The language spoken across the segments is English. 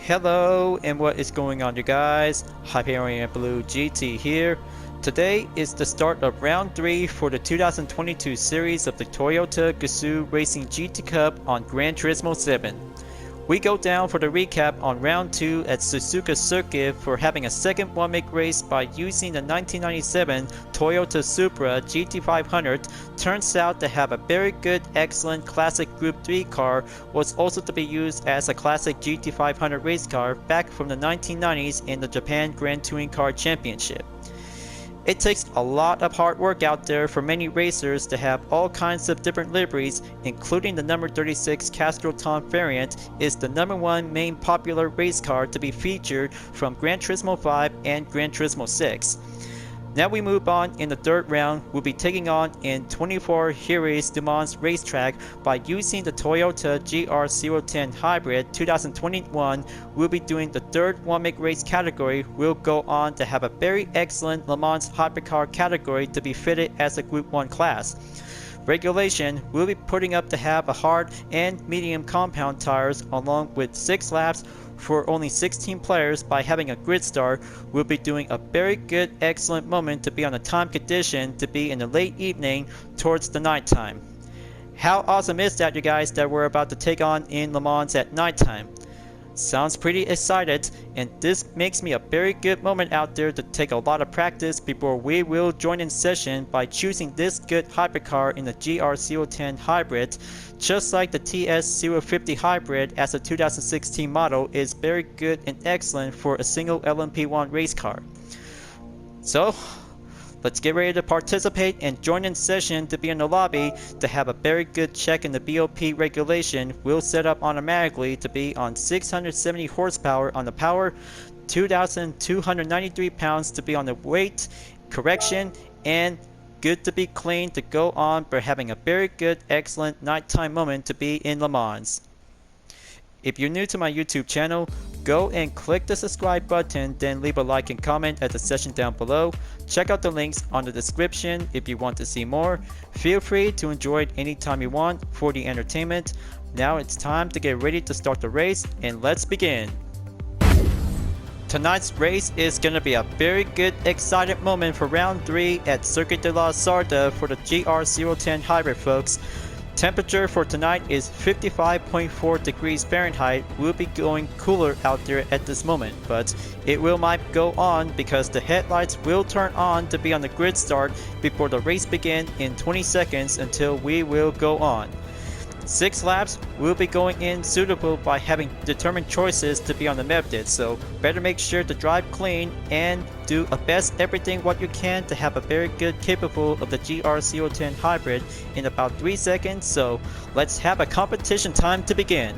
Hello, and what is going on, you guys? Hyperion-Blue-GT here. Today is the start of round 3 for the 2022 series of the Toyota Gazoo Racing GT Cup on Gran Turismo 7. We go down for the recap on round 2 at Suzuka Circuit for having a second one-make race by using the 1997 Toyota Supra GT500. Turns out to have a very good, excellent classic Group 3 car, was also to be used as a classic GT500 race car back from the 1990s in the Japan Grand Touring Car Championship. It takes a lot of hard work out there for many racers to have all kinds of different liveries, including the number 36 Castrol-Tom variant is the #1 main popular race car to be featured from Gran Turismo 5 and Gran Turismo 6. Now we move on in the third round. We'll be taking on in 24 Heures Le Mans racetrack by using the Toyota GR010 Hybrid 2021. We'll be doing the third one-make race category. We'll go on to have a very excellent Le Mans Hypercar category to be fitted as a Group 1 class. Regulation, we'll be putting up to have a hard and medium compound tires along with 6 laps for only 16 players by having a grid start. We'll be doing a very good, excellent moment to be on a time condition to be in the late evening towards the nighttime. How awesome is that, you guys, that we're about to take on in Le Mans at nighttime? Sounds pretty excited, and this makes me a very good moment out there to take a lot of practice before we will join in session by choosing this good hypercar in the GR010 Hybrid. Just like the TS050 Hybrid as a 2016 model is very good and excellent for a single LMP1 race car. So let's get ready to participate and join in session to be in the lobby to have a very good check in the BOP regulation. We'll set up automatically to be on 670 horsepower on the power, 2,293 pounds to be on the weight, correction, and good to be clean to go on for having a very good, excellent nighttime moment to be in Le Mans. If you're new to my YouTube channel, go and click the subscribe button, then leave a like and comment at the section down below. Check out the links on the description if you want to see more. Feel free to enjoy it anytime you want for the entertainment. Now it's time to get ready to start the race, and let's begin. Tonight's race is going to be a very good, excited moment for round 3 at Circuit de la Sarda for the GR010 Hybrid, folks. Temperature for tonight is 55.4 degrees Fahrenheit. We'll be going cooler out there at this moment, but it might go on because the headlights will turn on to be on the grid start before the race begins in 20 seconds until we will go on. 6 laps will be going in suitable by having determined choices to be on the method, so better make sure to drive clean and do a best everything what you can to have a very good capable of the GR010 Hybrid in about 3 seconds. So let's have a competition time to begin.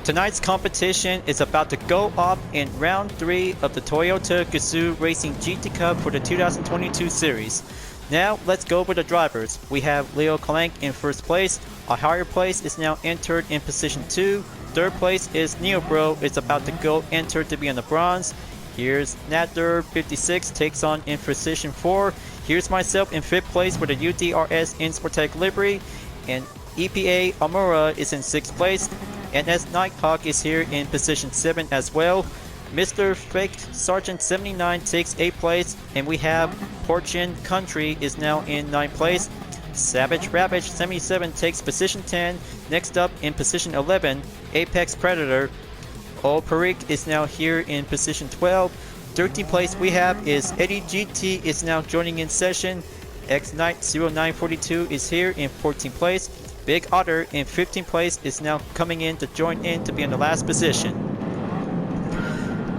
Tonight's competition is about to go off in round 3 of the Toyota Gazoo Racing GT Cup for the 2022 series. Now let's go over the drivers. We have Leo Kalank in first place. A higher place is now entered in position 2. Third place is Neobro is about to go enter to be on the bronze. Here's Nader56 takes on in position 4. Here's myself in 5th place with a UDRS Insportec livery, and EPA Amura is in 6th place. NS Nighthawk is here in position 7 as well. Mr. Fake Sergeant 79 takes 8th place, and we have Porchin Country is now in 9th place. Savage Ravage 77 takes position 10. Next up in position 11, Apex Predator. Old Parik is now here in position 12. 13th place we have is Eddie GT is now joining in session. X Knight 0942 is here in 14th place. Big Otter in 15th place is now coming in to join in to be in the last position.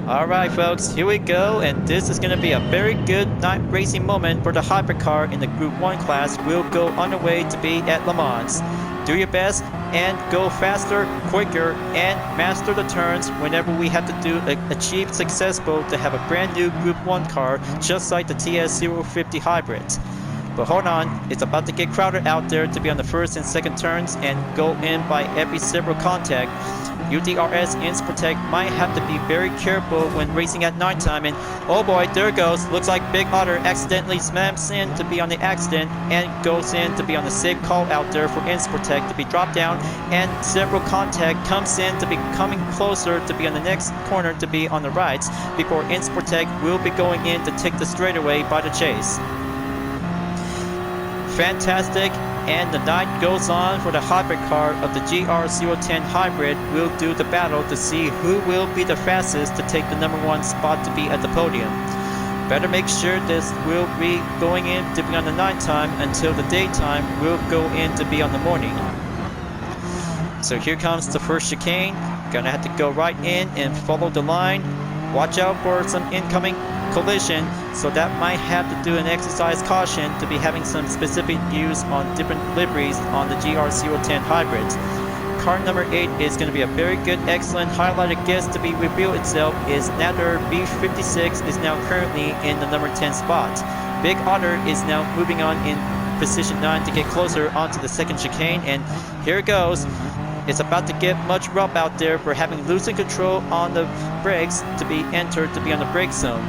Alright folks, here we go, and this is going to be a very good night racing moment for the hypercar in the Group 1 class. We'll go on the way to be at Le Mans. Do your best and go faster, quicker, and master the turns whenever we have to achieve successful to have a brand new Group 1 car just like the TS050 Hybrid. But hold on, it's about to get crowded out there to be on the first and second turns and go in by every several contact. UDRS Insportec might have to be very careful when racing at nighttime, and oh boy, there it goes. Looks like Big Otter accidentally slams in to be on the accident and goes in to be on the safe call out there for Insportec to be dropped down, and several contact comes in to be coming closer to be on the next corner to be on the right before Insportec will be going in to take the straightaway by the chase. Fantastic, and the night goes on for the Hypercar of the GR010 Hybrid. Will do the battle to see who will be the fastest to take the #1 spot to be at the podium. Better make sure this will be going in to be on the nighttime until the daytime will go in to be on the morning. So here comes the first chicane. Gonna have to go right in and follow the line. Watch out for some incoming collision, so that might have to do an exercise caution to be having some specific views on different liveries on the GR010 hybrids. Car number 8 is going to be a very good, excellent highlighted guess to be revealed itself. Is Nader B56 is now currently in the number 10 spot. Big Otter is now moving on in position 9 to get closer onto the second chicane, and here it goes. It's about to get much rough out there for having losing control on the brakes to be entered to be on the brake zone.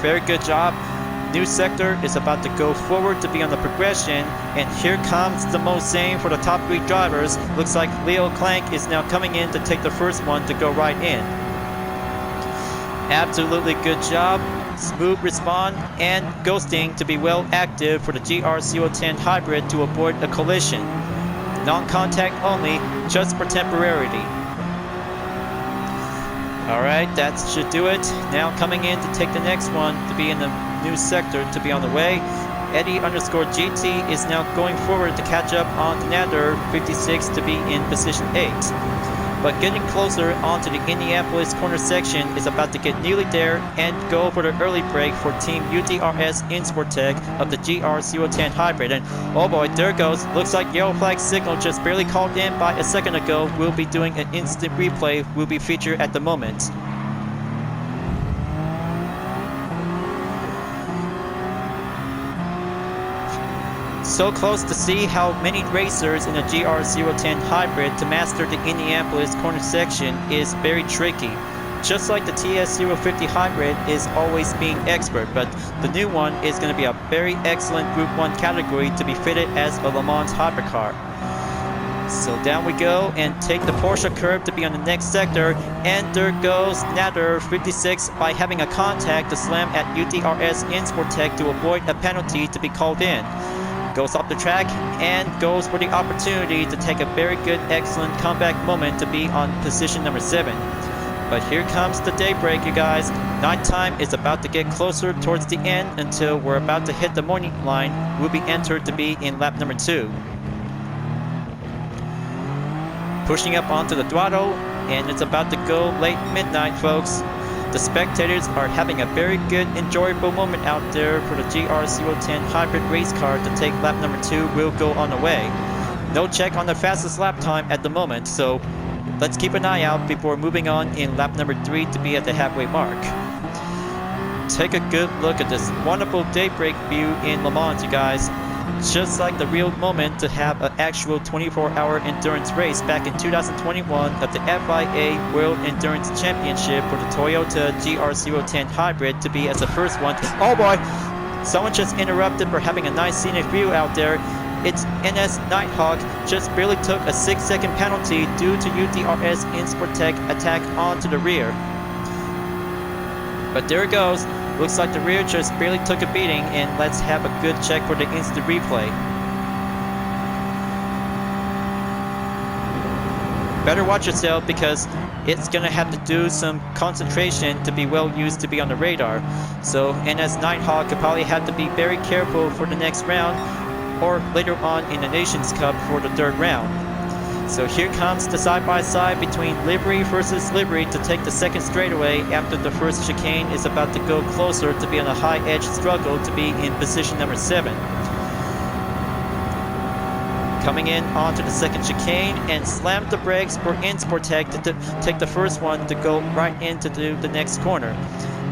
Very good job. New sector is about to go forward to be on the progression, and here comes the most same for the top 3 drivers. Looks like Leo Clank is now coming in to take the first one to go right in. Absolutely good job. Smooth respawn and ghosting to be well active for the GR010 Hybrid to avoid a collision. Non-contact only, just for temporarily. Alright, that should do it. Now coming in to take the next one to be in the new sector to be on the way. Eddie_GT is now going forward to catch up on Nader 56 to be in position 8. But getting closer onto the Indianapolis corner section is about to get nearly there and go for the early break for Team UDRS Insportec of the GR010 Hybrid. And oh boy, there it goes. Looks like yellow flag signal just barely called in by a second ago. We'll be doing an instant replay will be featured at the moment. So close to see how many racers in the GR010 Hybrid to master the Indianapolis corner section is very tricky. Just like the TS050 Hybrid is always being expert, but the new one is going to be a very excellent Group 1 category to be fitted as a Le Mans Hypercar. So down we go and take the Porsche curve to be on the next sector, and there goes Nader 56 by having a contact to slam at UDRS Insportec to avoid a penalty to be called in. Goes off the track and goes for the opportunity to take a very good, excellent comeback moment to be on position number 7. But here comes the daybreak, you guys. Nighttime is about to get closer towards the end until we're about to hit the morning line. We'll be entered to be in lap number 2. Pushing up onto the throttle, and it's about to go late midnight, folks. The spectators are having a very good, enjoyable moment out there for the GR010 Hybrid race car to take lap number 2 will go on the way. No check on the fastest lap time at the moment, so let's keep an eye out before moving on in lap number 3 to be at the halfway mark. Take a good look at this wonderful daybreak view in Le Mans, you guys. Just like the real moment to have an actual 24-hour endurance race back in 2021 of the FIA World Endurance Championship for the Toyota GR010 Hybrid to be as the first one. Oh boy! Someone just interrupted for having a nice scenic view out there. It's NS Nighthawk just barely took a 6-second penalty due to UDRS Insportec attack onto the rear. But there it goes. Looks like the rear just barely took a beating, and let's have a good check for the instant replay. Better watch yourself because it's gonna have to do some concentration to be well used to be on the radar. So NS Nighthawk could probably have to be very careful for the next round or later on in the Nations Cup for the 3rd round. So here comes the side-by-side between livery versus livery to take the second straightaway after the first chicane is about to go closer to be on a high-edge struggle to be in position number 7. Coming in onto the second chicane and slammed the brakes for Insportec to take the first one to go right in to do the next corner.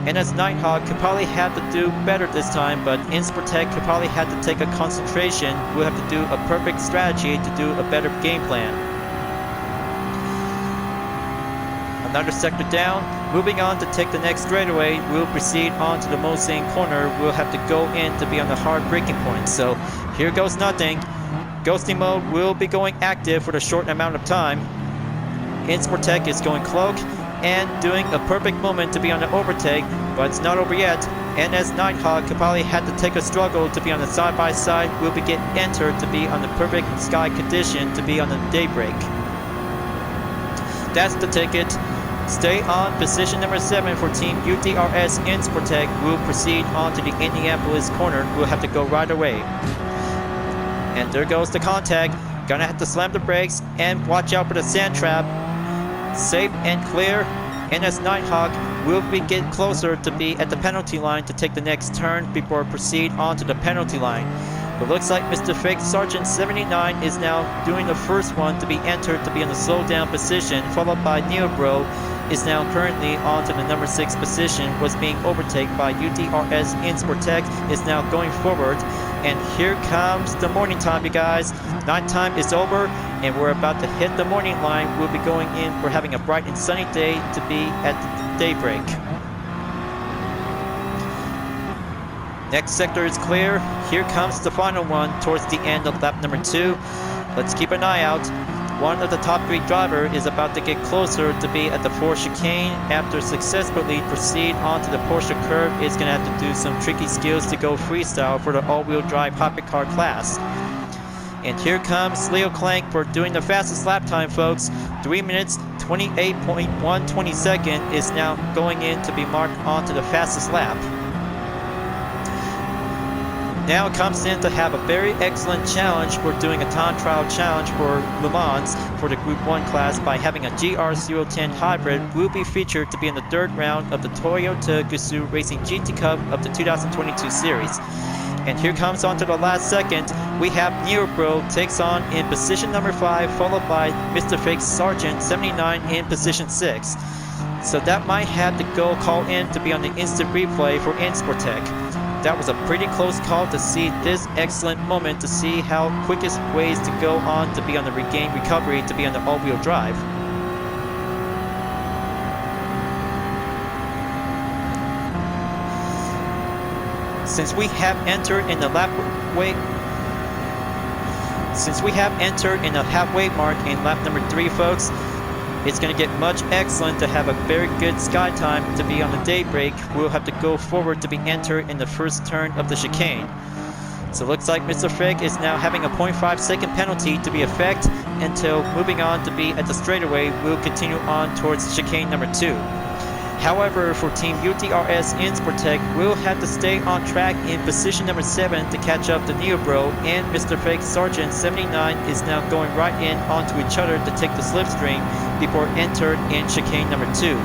And as Nighthawk could probably have to do better this time, but Insportec could probably have to take a concentration. We'll have to do a perfect strategy to do a better game plan. Another sector down. Moving on to take the next straightaway, we'll proceed on to the Mulsanne corner. We'll have to go in to be on the hard braking point. So here goes nothing. Ghosting mode will be going active for the short amount of time. Insportec is going cloak and doing a perfect moment to be on the overtake, but it's not over yet. And as Nighthawk could probably had to take a struggle to be on the side-by-side, will be getting entered to be on the perfect sky condition to be on the daybreak. That's the ticket. Stay on position number 7 for Team UDRS Insportec. We'll proceed on to the Indianapolis corner. We'll have to go right away. And there goes the contact. Gonna have to slam the brakes and watch out for the sand trap. Safe and clear. And as Nighthawk will be getting closer to be at the penalty line to take the next turn before proceed on to the penalty line. But looks like Mr. Fake Sergeant 79 is now doing the first one to be entered to be in the slow down position, followed by Neobro is now currently on to the number 6 position, was being overtaken by UDRS Insportec, is now going forward. And here comes the morning time, you guys. Nighttime is over and we're about to hit the morning line. We'll be going in. We're having a bright and sunny day to be at the daybreak. Next sector is clear. Here comes the final one towards the end of lap number 2. Let's keep an eye out. One of the top 3 driver is about to get closer to be at the 4 chicane. After successfully proceed onto the Porsche curve, is going to have to do some tricky skills to go freestyle for the all-wheel drive Hypercar class. And here comes Leo Clank for doing the fastest lap time, folks. 3 minutes 28.120 seconds is now going in to be marked onto the fastest lap. Now comes in to have a very excellent challenge. We're doing a time trial challenge for Le Mans for the Group 1 class by having a GR010 hybrid. Will be featured to be in the 3rd round of the Toyota Gazoo Racing GT Cup of the 2022 series. And here comes on to the last second. We have Neobro takes on in position number 5, followed by Mr. Fake Sergeant 79 in position 6. So that might have to go call in to be on the instant replay for Insportec. That was a pretty close call to see this excellent moment, to see how quickest ways to go on to be on the regain recovery to be on the all-wheel drive. Since we have entered in the halfway mark in lap number 3, folks, it's going to get much excellent to have a very good sky time to be on the daybreak. We'll have to go forward to be entered in the first turn of the chicane. So it looks like Mr. Fake is now having a 0.5 second penalty to be effect until moving on to be at the straightaway. We'll continue on towards chicane number 2. However, for Team UDRS Insportec, we'll have to stay on track in position number 7 to catch up to Neobro, and Mr. Fake Sergeant 79 is now going right in onto each other to take the slipstream before entered in chicane number 2.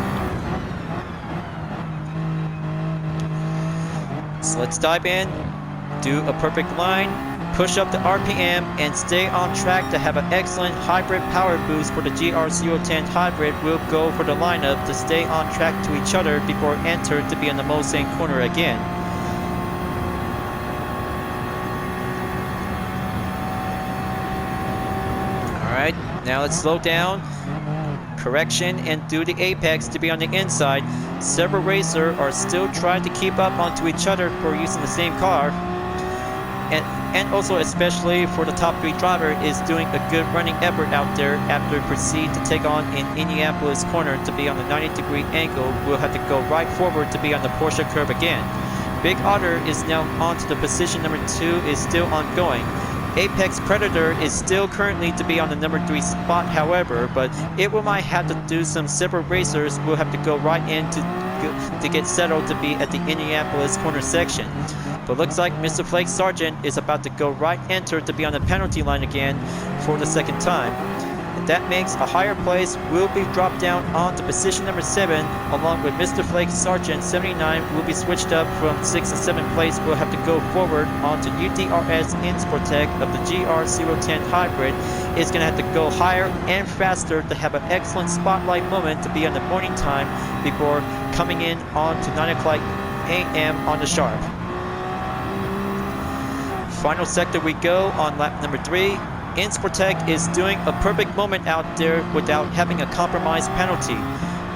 So let's dive in, do a perfect line, push up the RPM, and stay on track to have an excellent hybrid power boost for the GR010 hybrid. We'll go for the lineup to stay on track to each other before enter to be in the Mulsanne corner again. Alright, now let's slow down, correction, and do the apex to be on the inside. Several racers are still trying to keep up onto each other for using the same car. And also especially for the top 3 driver is doing a good running effort out there after proceed to take on in Indianapolis corner to be on the 90-degree angle. We'll have to go right forward to be on the Porsche curve again. Big Otter is now on to the position number 2, is still ongoing. Apex Predator is still currently to be on the number 3 spot, however, but it might have to do some several racers. We'll have to go right in to get settled to be at the Indianapolis corner section. But looks like Mr. Flake Sergeant is about to go right enter to be on the penalty line again for the second time. That makes a higher place will be dropped down onto position number 7, along with Mr. Flake Sergeant 79 will be switched up from 6th and 7th place. Will have to go forward onto UDRS Insportec of the GR010 Hybrid. Is going to have to go higher and faster to have an excellent spotlight moment to be on the morning time before coming in on to 9 o'clock a.m. on the sharp. Final sector we go on lap number 3. Insportec is doing a perfect moment out there without having a compromised penalty.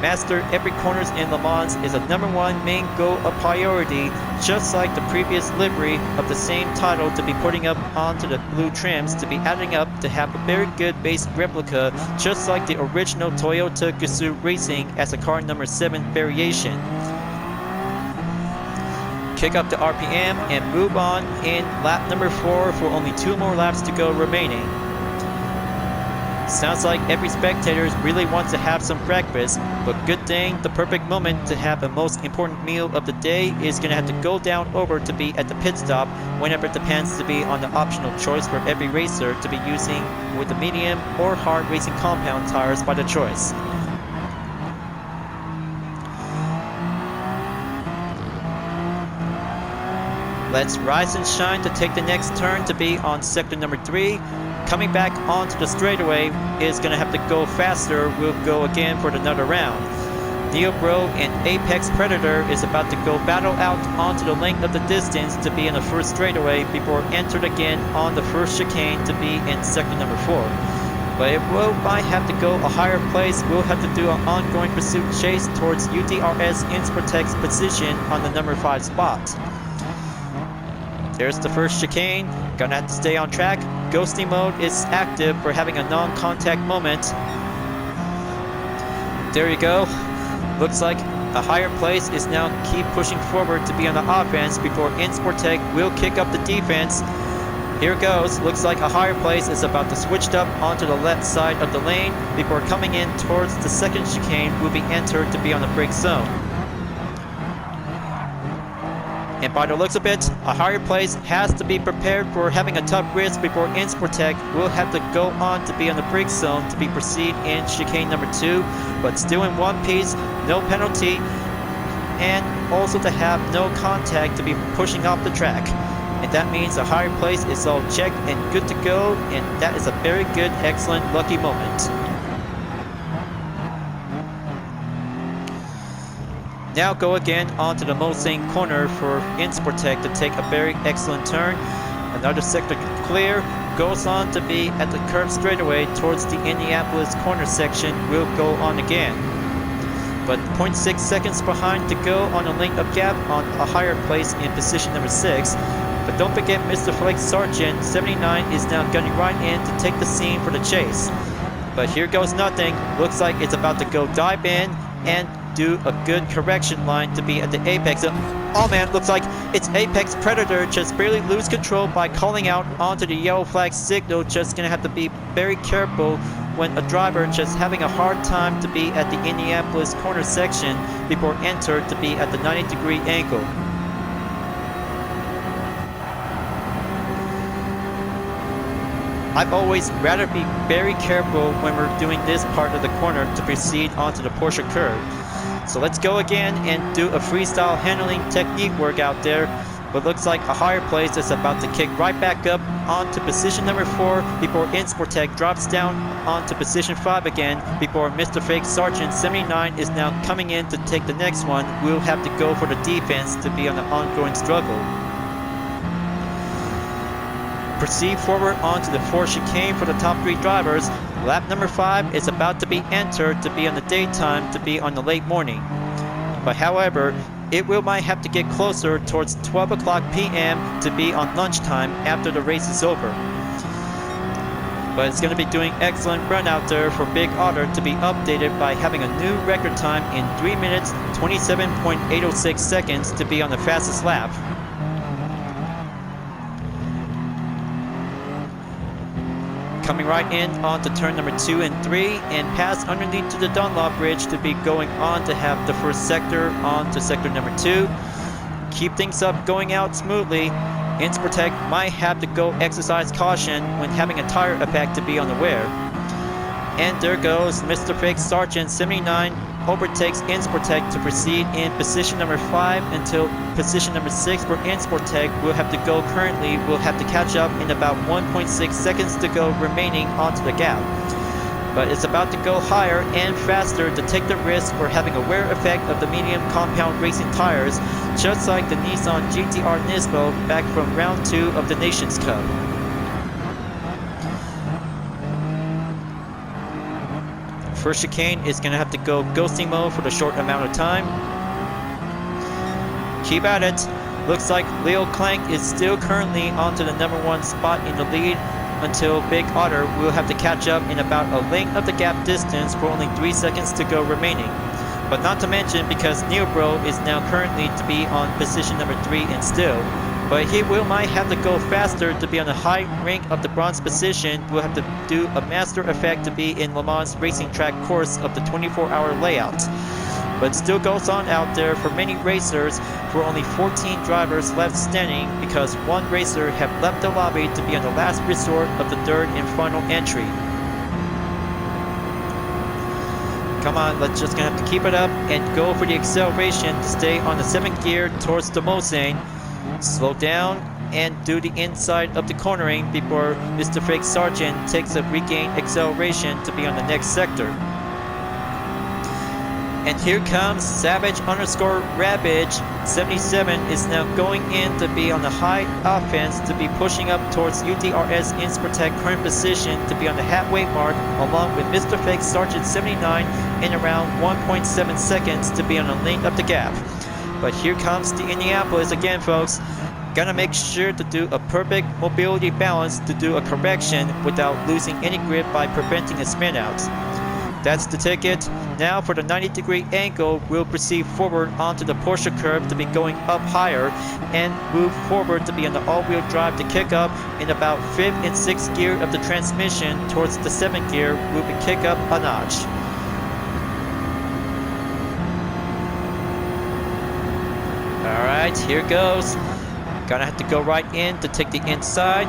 Master every corners in Le Mans is a #1 main goal of priority, just like the previous livery of the same title to be putting up onto the blue trims to be adding up to have a very good base replica, just like the original Toyota Gazoo Racing as a car number 7 variation. Kick up the RPM and move on in lap number 4 for only 2 more laps to go remaining. Sounds like every spectator really wants to have some breakfast, but good thing the perfect moment to have the most important meal of the day is going to have to go down over to be at the pit stop whenever it depends to be on the optional choice for every racer to be using with the medium or hard racing compound tires by the choice. Let's rise and shine to take the next turn to be on sector number 3. Coming back onto the straightaway is going to have to go faster. We'll go again for another round. Neobro and Apex Predator is about to go battle out onto the length of the distance to be in the first straightaway before entered again on the first chicane to be in sector number 4. But it might have to go a higher place. We'll have to do an ongoing pursuit chase towards UDRS Insportec's position on the number 5 spot. There's the first chicane. Gonna have to stay on track. Ghosting mode is active for having a non-contact moment. There you go. Looks like a higher place is now keep pushing forward to be on the offense before Insportec will kick up the defense. Here it goes. Looks like a higher place is about to switch up onto the left side of the lane before coming in towards the second chicane will be entered to be on the brake zone. And by the looks of it, a higher place has to be prepared for having a tough risk before Insportec will have to go on to be on the brake zone to be proceed in chicane number 2, but still in one piece, no penalty, and also to have no contact to be pushing off the track. And that means a higher place is all checked and good to go, and that is a very good, excellent, lucky moment. Now go again onto the Mulsanne corner for Insportec to take a very excellent turn. Another sector clear, goes on to be at the curve straightaway towards the Indianapolis corner section, will go on again. But 0.6 seconds behind to go on a length of gap on a higher place in position number 6. But don't forget Mr. Flake Sergeant 79 is now gunning right in to take the scene for the chase. But here goes nothing. Looks like it's about to go dive in and do a good correction line to be at the apex. Oh man, looks like it's Apex Predator just barely lose control by calling out onto the yellow flag signal. Just gonna have to be very careful when a driver just having a hard time to be at the Indianapolis corner section before enter to be at the 90-degree angle. I've always rather be very careful when we're doing this part of the corner to proceed onto the Porsche curve. So let's go again and do a freestyle handling technique work out there. But looks like a higher place is about to kick right back up onto position number 4 before Insportec drops down onto position 5 again before Mr. Fake Sergeant 79 is now coming in to take the next one. We'll have to go for the defense to be on the ongoing struggle. Proceed forward onto the 4 chicane for the top 3 drivers. Lap number 5 is about to be entered to be on the daytime to be on the late morning. But however, it might have to get closer towards 12 o'clock p.m. to be on lunchtime after the race is over. But it's going to be doing excellent run out there for Big Otter to be updated by having a new record time in 3 minutes 27.806 seconds to be on the fastest lap. Coming right in onto turn number 2 and 3 and pass underneath to the Dunlop Bridge to be going on to have the first sector on to sector number 2. Keep things up going out smoothly. Insportec might have to go exercise caution when having a tire effect to be unaware. And there goes Mr. Fake Sergeant 79 overtakes Insportec to proceed in position number 5 until position number 6, where Insportec will have to go currently, will have to catch up in about 1.6 seconds to go remaining onto the gap. But it's about to go higher and faster to take the risk for having a wear effect of the medium compound racing tires, just like the Nissan GT-R Nismo back from round 2 of the Nations Cup. First chicane is going to have to go ghosting mode for the short amount of time. Keep at it. Looks like Leo Clank is still currently onto the number 1 spot in the lead until Big Otter will have to catch up in about a length of the gap distance for only 3 seconds to go remaining. But not to mention, because Nurburgring is now currently to be on position number 3 and still. But he might have to go faster to be on the high rank of the bronze position. Will have to do a master effect to be in Le Mans racing track course of the 24-hour layout. But still goes on out there for many racers, for only 14 drivers left standing because one racer have left the lobby to be on the last resort of the third and final entry. Come on, let's just gonna have to keep it up and go for the acceleration to stay on the 7th gear towards the Mosane. Slow down and do the inside of the cornering before Mr. Fake Sergeant takes a regained acceleration to be on the next sector. And here comes Savage_Ravage 77 is now going in to be on the high offense to be pushing up towards UDRS Insportec current position to be on the halfway mark, along with Mr. Fake Sergeant 79 in around 1.7 seconds to be on the length of the gap. But here comes the Indianapolis again, folks. Gonna make sure to do a perfect mobility balance to do a correction without losing any grip by preventing a spin out. That's the ticket. Now for the 90-degree angle, we'll proceed forward onto the Porsche curve to be going up higher and move forward to be on the all-wheel drive to kick up in about 5th and 6th gear of the transmission towards the 7th gear, moving kick up a notch. Alright, here goes. Gonna have to go right in to take the inside.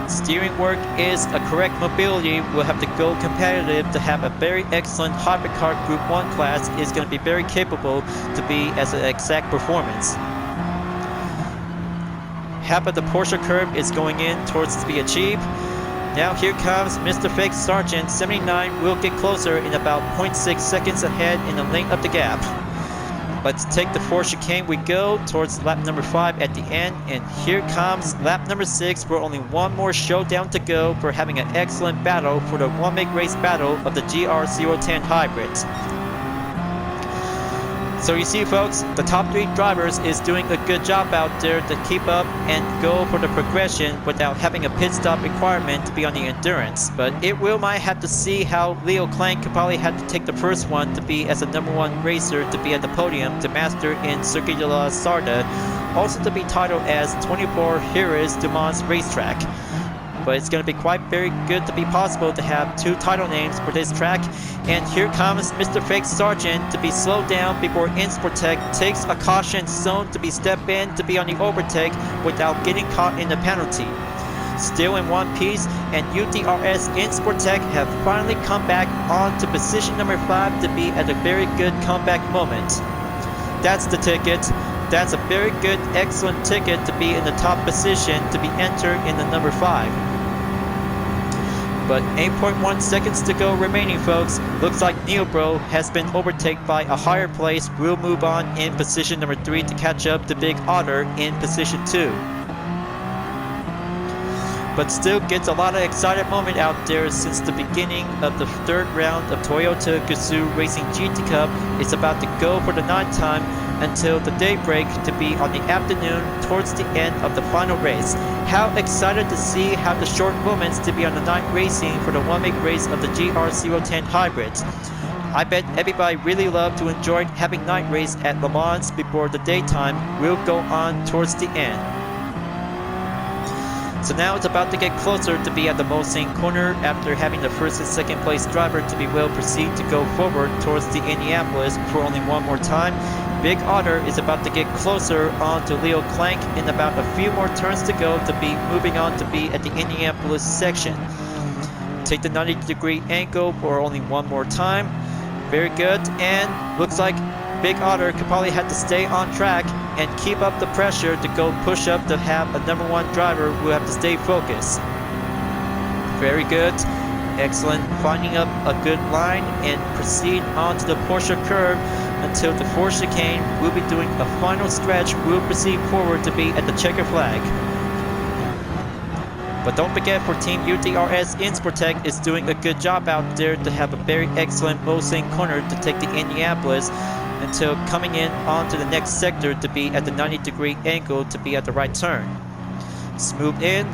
Steering work is a correct mobility. We'll have to go competitive to have a very excellent Hypercar Group 1 class. Is going to be very capable to be as an exact performance. Half of the Porsche curve is going in towards to be achieved. Now here comes Mr. Fake Sergeant 79 will get closer in about 0.6 seconds ahead in the length of the gap. Let's take the 4th chicane we go towards lap number 5 at the end, and here comes lap number 6 for only one more showdown to go for having an excellent battle for the one-make race battle of the GR010 hybrids. So you see, folks, the top 3 drivers is doing a good job out there to keep up and go for the progression without having a pit stop requirement to be on the endurance. But it might have to see how Leo Clank could probably have to take the first one to be as a number 1 racer to be at the podium to master in Circuit de la Sarda, also to be titled as 24 Heures du Mans Racetrack. But it's going to be quite very good to be possible to have 2 title names for this track. And here comes Mr. Fake Sergeant to be slowed down before Insportec takes a caution zone to be step in to be on the overtake without getting caught in the penalty. Still in one piece, and UDRS Insportec have finally come back on to position number 5 to be at a very good comeback moment. That's the ticket. That's a very good, excellent ticket to be in the top position to be entered in the number 5. But 8.1 seconds to go remaining, folks. Looks like Nurburgring has been overtaken by a higher place. We'll move on in position number 3 to catch up to Big Otter in position 2. But still gets a lot of excited moment out there since the beginning of the 3rd round of Toyota Gazoo Racing GT Cup. It's about to go for the night time until the daybreak to be on the afternoon towards the end of the final race. How excited to see how the short moments to be on the night racing for the one-make race of the GR010 hybrids. I bet everybody really loved to enjoy having night race at Le Mans before the daytime will go on towards the end. So now it's about to get closer to be at the Mosane corner after having the 1st and 2nd place driver to be will proceed to go forward towards the Indianapolis for only one more time. Big Otter is about to get closer on to Leo Clank in about a few more turns to go to be moving on to be at the Indianapolis section. take the 90-degree angle for only one more time. Very good, and looks like Big Otter could probably have to stay on track and keep up the pressure to go push up to have a #1 driver who have to stay focused. Very good. Excellent. Finding up a good line and proceed onto the Porsche curve until the fourth chicane. We'll be doing a final stretch. We'll proceed forward to be at the checker flag. But don't forget, for Team UDRS Insportec is doing a good job out there to have a very excellent Mulsanne corner to take to Indianapolis until coming in onto the next sector to be at the 90-degree angle to be at the right turn. Smooth in,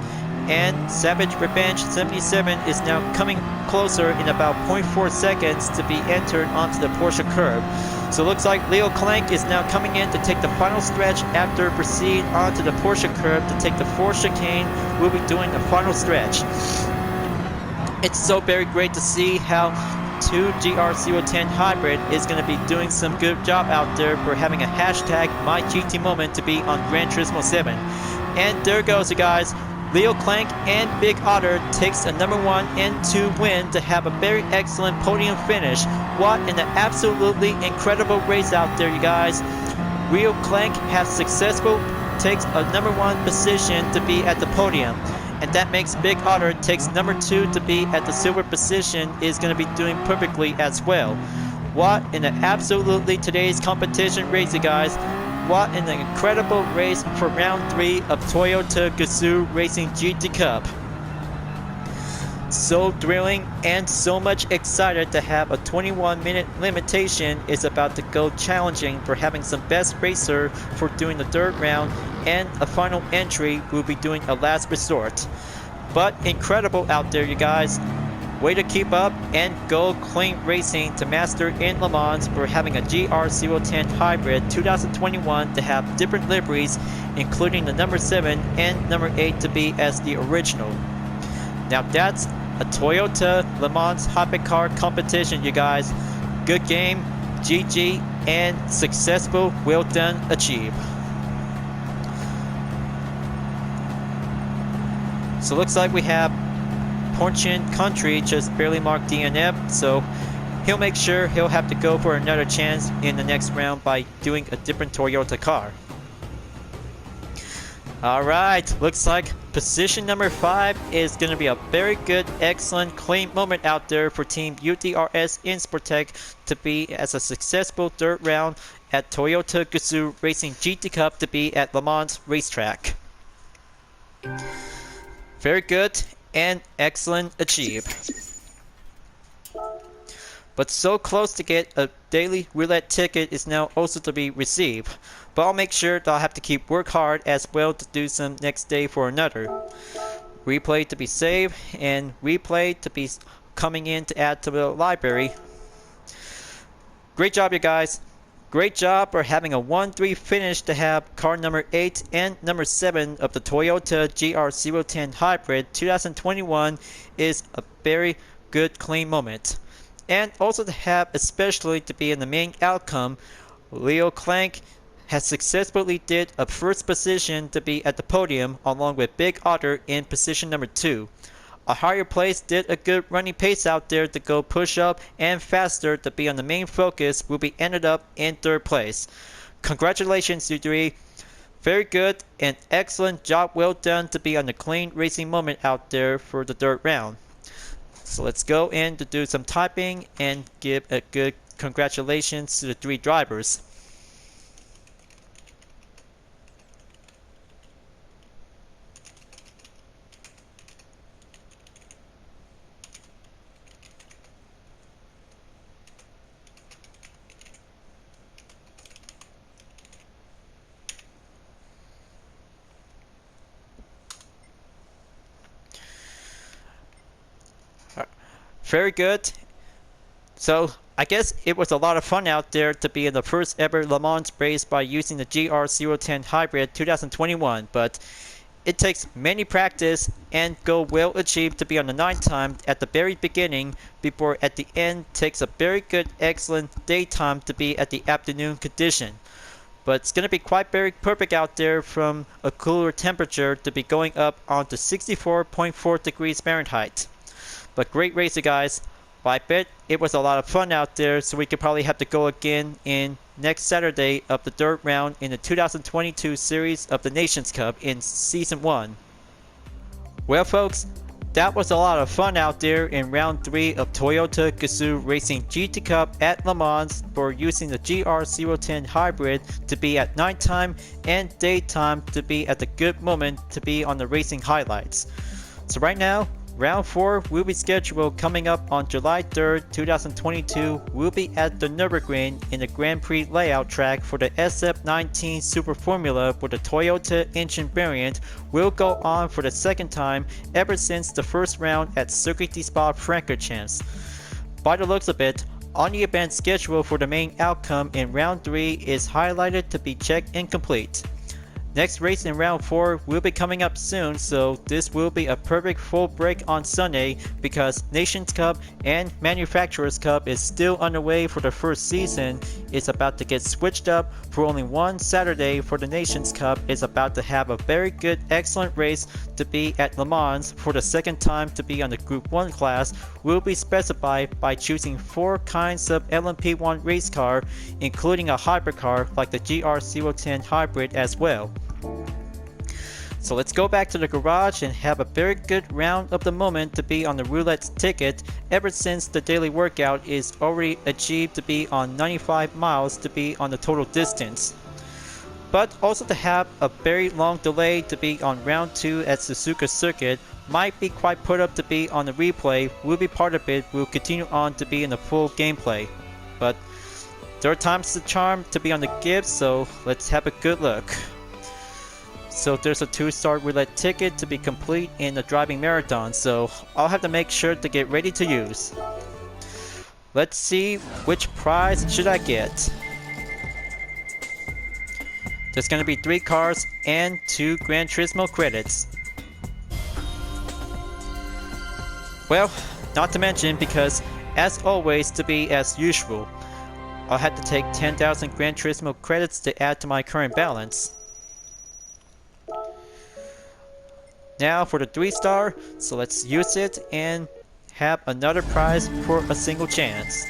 and Savage Revenge 77 is now coming closer in about 0.4 seconds to be entered onto the Porsche curb. So it looks like Leo Clank is now coming in to take the final stretch after proceed onto the Porsche curb to take the fourth chicane. We'll be doing the final stretch. It's so very great to see how 2 GR010 Hybrid is going to be doing some good job out there for having a hashtag MyGT moment to be on Gran Turismo 7. And there goes, you guys. Leo Clank and Big Otter takes a #1 and 2 win to have a very excellent podium finish. What an absolutely incredible race out there, you guys. Leo Clank has takes a #1 position to be at the podium. And that makes Big Otter takes #2 to be at the silver position, is going to be doing perfectly as well. What an absolutely today's competition race, you guys. What an incredible race for round 3 of Toyota Gazoo Racing GT Cup. So thrilling and so much excited to have a 21-minute limitation is about to go challenging for having some best racer for doing the third round, and a final entry will be doing a last resort. But incredible out there, you guys. Way to keep up and go clean racing to master in Le Mans for having a GR010 Hybrid 2021 to have different liveries, including the #7 and #8 to be as the original. Now that's a Toyota Le Mans Hypercar competition, you guys. Good game, GG, and successful, well done, achieved. So looks like we have Porchin Country just barely marked DNF, so he'll make sure he'll have to go for another chance in the next round by doing a different Toyota car. Alright, looks like position #5 is going to be a very good, excellent, clean moment out there for Team UDRS Insportec to be as a successful third round at Toyota Gazoo Racing GT Cup to be at Le Mans racetrack. Very good and excellent achieved. But so close to get a daily roulette ticket is now also to be received. But I'll make sure that I'll have to keep work hard as well to do some next day for another. Replay to be saved and replay to be coming in to add to the library. Great job, you guys. Great job for having a 1-3 finish to have car #8 and #7 of the Toyota GR010 Hybrid 2021 is a very good clean moment. And also to have, especially to be in the main outcome, Leo Clank has successfully did a first position to be at the podium along with Big Otter in position #2. A higher place did a good running pace out there to go push up, and faster to be on the main focus will be ended up in 3rd place. Congratulations, you three. Very good and excellent job, well done to be on the clean racing moment out there for the 3rd round. So let's go in to do some typing and give a good congratulations to the 3 drivers. Very good. So I guess it was a lot of fun out there to be in the first ever Le Mans race by using the GR010 Hybrid 2021, but it takes many practice and go well achieved to be on the night time at the very beginning, before at the end takes a very good excellent daytime to be at the afternoon condition. But it's going to be quite very perfect out there from a cooler temperature to be going up onto 64.4 degrees Fahrenheit. But great race, you guys. I bet it was a lot of fun out there, so we could probably have to go again in next Saturday of the third round in the 2022 series of the Nations Cup in Season 1. Well folks, that was a lot of fun out there in round 3 of Toyota Gazoo Racing GT Cup at Le Mans for using the GR010 hybrid to be at nighttime and daytime to be at the good moment to be on the racing highlights. So right now, round 4 will be scheduled coming up on July 3rd, 2022. We'll be at the Nurburgring in the Grand Prix layout track for the SF19 Super Formula for the Toyota engine variant. Will go on for the second time ever since the first round at Circuit de Spa-Francorchamps. By the looks of it, on the event schedule for the main outcome in round 3 is highlighted to be checked and complete. Next race in round 4 will be coming up soon, so this will be a perfect full break on Sunday because Nations Cup and Manufacturers Cup is still underway for the first season. It's about to get switched up for only one Saturday for the Nations Cup. It's about to have a very good, excellent race to be at Le Mans for the second time to be on the Group 1 class. Will be specified by choosing 4 kinds of LMP1 race car, including a hypercar like the GR010 hybrid as well. So let's go back to the garage and have a very good round of the moment to be on the roulette ticket ever since the daily workout is already achieved to be on 95 miles to be on the total distance. But also to have a very long delay to be on round 2 at Suzuka Circuit might be quite put up to be on the replay. Will be part of it, will continue on to be in the full gameplay. But third time's the charm to be on the Gibbs, so let's have a good look. So there's a 2-star roulette ticket to be complete in the driving marathon, so I'll have to make sure to get ready to use. Let's see which prize should I get. There's going to be 3 cars and 2 Gran Turismo credits. Well, not to mention because as always to be as usual, I'll have to take 10,000 Gran Turismo credits to add to my current balance. Now for the 3-star, so let's use it and have another prize for a single chance.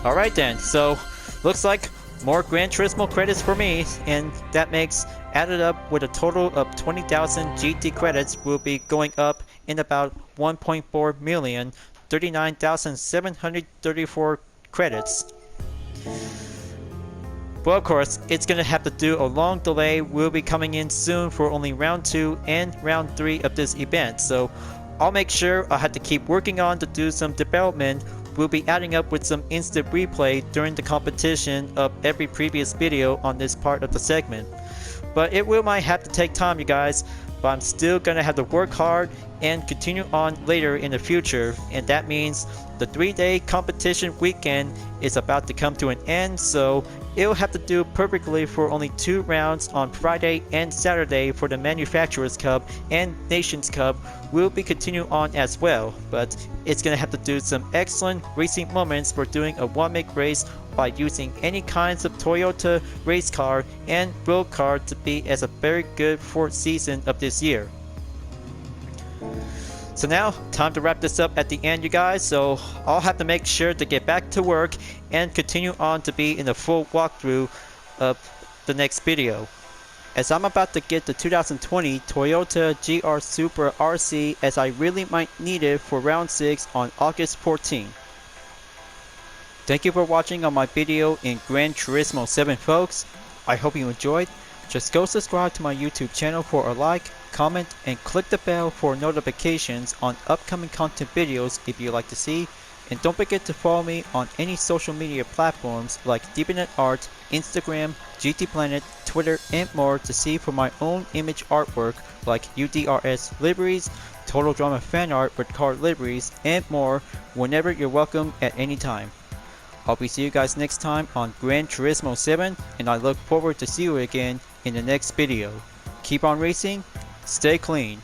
Alright then, so looks like more Gran Turismo credits for me, and that makes added up with a total of 20,000 GT credits will be going up in about 1.4 million, 39,734 credits. Well, of course, it's gonna have to do a long delay. Will be coming in soon for only round 2 and round 3 of this event, so I'll make sure I have to keep working on to do some development. We'll be adding up with some instant replay during the competition of every previous video on this part of the segment. But it might have to take time, you guys, but I'm still gonna have to work hard and continue on later in the future, and that means the 3-day competition weekend is about to come to an end, so it'll have to do perfectly for only 2 rounds on Friday and Saturday for the Manufacturers Cup and Nations Cup. Will be continuing on as well, but it's gonna have to do some excellent racing moments for doing a 1-make race by using any kinds of Toyota race car and road car to be as a very good 4th season of this year. So now, time to wrap this up at the end, you guys, so I'll have to make sure to get back to work and continue on to be in the full walkthrough of the next video, as I'm about to get the 2020 Toyota GR Super RC as I really might need it for round 6 on August 14. Thank you for watching on my video in Gran Turismo 7, folks. I hope you enjoyed. Just go subscribe to my YouTube channel for a like, comment, and click the bell for notifications on upcoming content videos if you'd like to see. And don't forget to follow me on any social media platforms like DeepNetArt, Instagram, GT Planet, Twitter, and more to see for my own image artwork like UDRS liveries, Total Drama fan art with car liveries, and more whenever you're welcome at any time. I'll be seeing you guys next time on Gran Turismo 7, and I look forward to see you again in the next video. Keep on racing, stay clean.